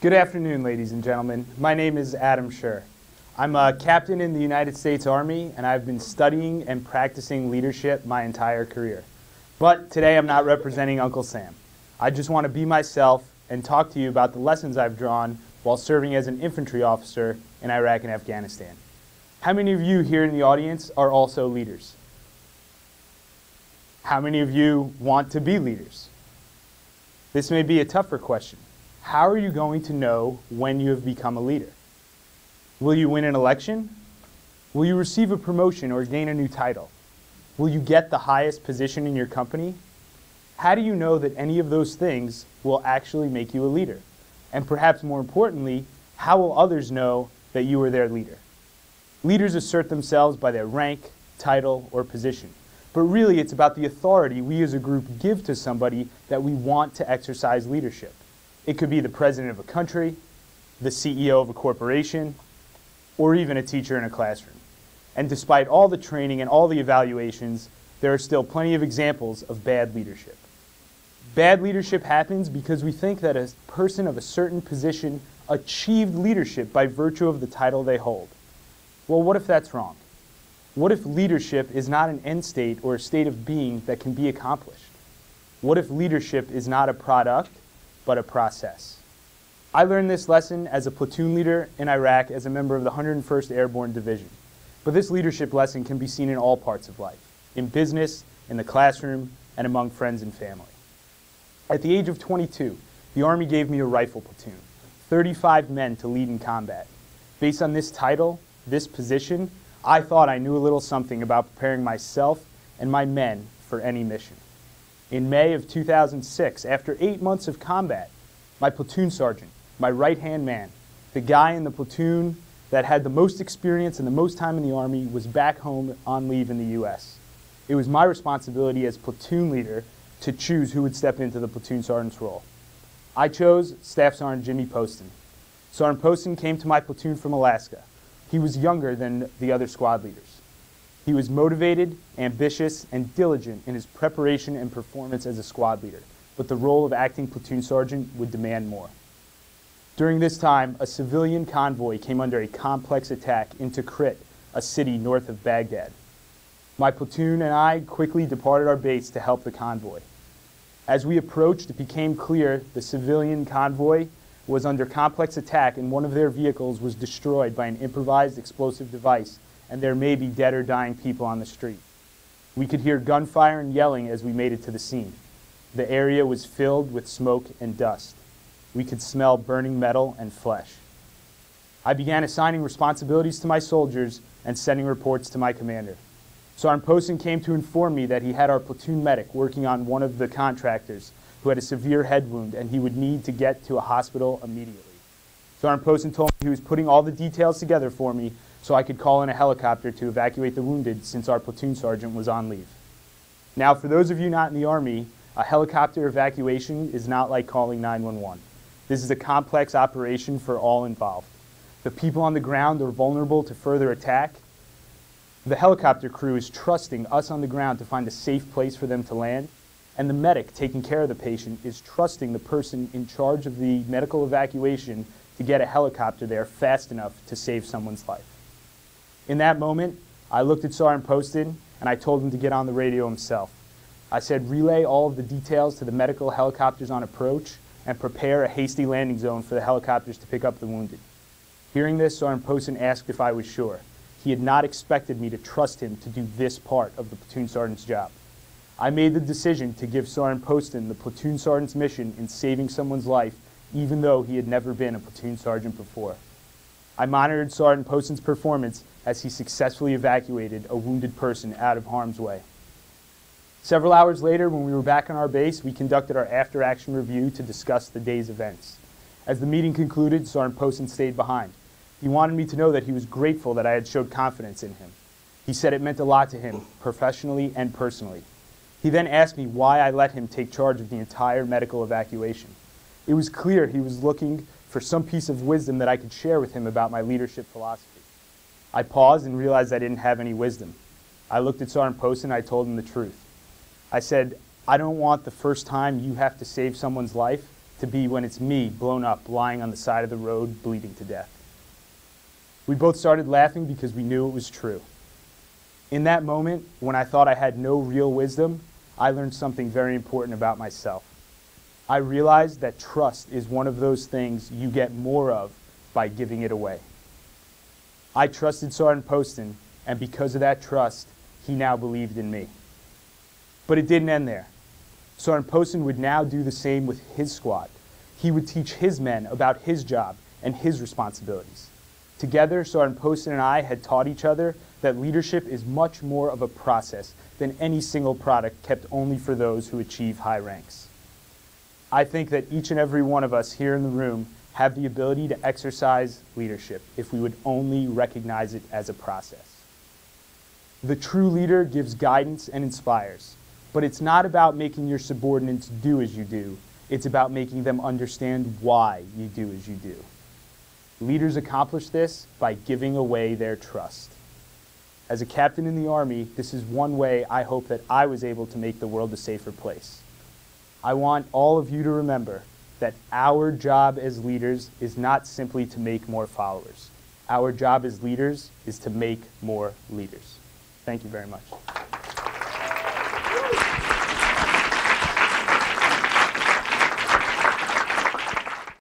Good afternoon, ladies and gentlemen. My name is Adam Scher. I'm a captain in the United States Army, and I've been studying and practicing leadership my entire career. But today I'm not representing Uncle Sam. I just want to be myself and talk to you about the lessons I've drawn while serving as an infantry officer in Iraq and Afghanistan. How many of you here in the audience are also leaders? How many of you want to be leaders? This may be a tougher question. How are you going to know when you have become a leader? Will you win an election? Will you receive a promotion or gain a new title? Will you get the highest position in your company? How do you know that any of those things will actually make you a leader? And perhaps more importantly, how will others know that you are their leader? Leaders assert themselves by their rank, title, or position. But really, it's about the authority we as a group give to somebody that we want to exercise leadership. It could be the president of a country, the CEO of a corporation, or even a teacher in a classroom. And despite all the training and all the evaluations, there are still plenty of examples of bad leadership. Bad leadership happens because we think that a person of a certain position achieved leadership by virtue of the title they hold. Well, what if that's wrong? What if leadership is not an end state or a state of being that can be accomplished? What if leadership is not a product, but a process? I learned this lesson as a platoon leader in Iraq as a member of the 101st Airborne Division. But this leadership lesson can be seen in all parts of life, in business, in the classroom, and among friends and family. At the age of 22, the Army gave me a rifle platoon, 35 men to lead in combat. Based on this title, this position, I thought I knew a little something about preparing myself and my men for any mission. In May of 2006, after 8 months of combat, my platoon sergeant, my right-hand man, the guy in the platoon that had the most experience and the most time in the Army, was back home on leave in the U.S. It was my responsibility as platoon leader to choose who would step into the platoon sergeant's role. I chose Staff Sergeant Jimmy Poston. Sergeant Poston came to my platoon from Alaska. He was younger than the other squad leaders. He was motivated, ambitious, and diligent in his preparation and performance as a squad leader, but the role of acting platoon sergeant would demand more. During this time, a civilian convoy came under a complex attack into Tikrit, a city north of Baghdad. My platoon and I quickly departed our base to help the convoy. As we approached, it became clear the civilian convoy was under complex attack and one of their vehicles was destroyed by an improvised explosive device, and there may be dead or dying people on the street. We could hear gunfire and yelling as we made it to the scene. The area was filled with smoke and dust. We could smell burning metal and flesh. I began assigning responsibilities to my soldiers and sending reports to my commander. Sergeant Poston came to inform me that he had our platoon medic working on one of the contractors who had a severe head wound and he would need to get to a hospital immediately. Sergeant Poston told me he was putting all the details together for me so I could call in a helicopter to evacuate the wounded since our platoon sergeant was on leave. Now, for those of you not in the Army, a helicopter evacuation is not like calling 911. This is a complex operation for all involved. The people on the ground are vulnerable to further attack. The helicopter crew is trusting us on the ground to find a safe place for them to land, and the medic taking care of the patient is trusting the person in charge of the medical evacuation to get a helicopter there fast enough to save someone's life. In that moment, I looked at Sergeant Poston and I told him to get on the radio himself. I said, relay all of the details to the medical helicopters on approach and prepare a hasty landing zone for the helicopters to pick up the wounded. Hearing this, Sergeant Poston asked if I was sure. He had not expected me to trust him to do this part of the platoon sergeant's job. I made the decision to give Sergeant Poston the platoon sergeant's mission in saving someone's life, even though he had never been a platoon sergeant before. I monitored Sergeant Poston's performance as he successfully evacuated a wounded person out of harm's way. Several hours later, when we were back on our base, we conducted our after-action review to discuss the day's events. As the meeting concluded, Sergeant Poston stayed behind. He wanted me to know that he was grateful that I had showed confidence in him. He said it meant a lot to him, professionally and personally. He then asked me why I let him take charge of the entire medical evacuation. It was clear he was looking for some piece of wisdom that I could share with him about my leadership philosophy. I paused and realized I didn't have any wisdom. I looked at Sergeant Poston and I told him the truth. I said, I don't want the first time you have to save someone's life to be when it's me, blown up, lying on the side of the road, bleeding to death. We both started laughing because we knew it was true. In that moment, when I thought I had no real wisdom, I learned something very important about myself. I realized that trust is one of those things you get more of by giving it away. I trusted Sergeant Poston, and because of that trust, he now believed in me. But it didn't end there. Sergeant Poston would now do the same with his squad. He would teach his men about his job and his responsibilities. Together, Sergeant Poston and I had taught each other that leadership is much more of a process than any single product kept only for those who achieve high ranks. I think that each and every one of us here in the room have the ability to exercise leadership if we would only recognize it as a process. The true leader gives guidance and inspires, but it's not about making your subordinates do as you do. It's about making them understand why you do as you do. Leaders accomplish this by giving away their trust. As a captain in the Army, this is one way I hope that I was able to make the world a safer place. I want all of you to remember that our job as leaders is not simply to make more followers. Our job as leaders is to make more leaders. Thank you very much.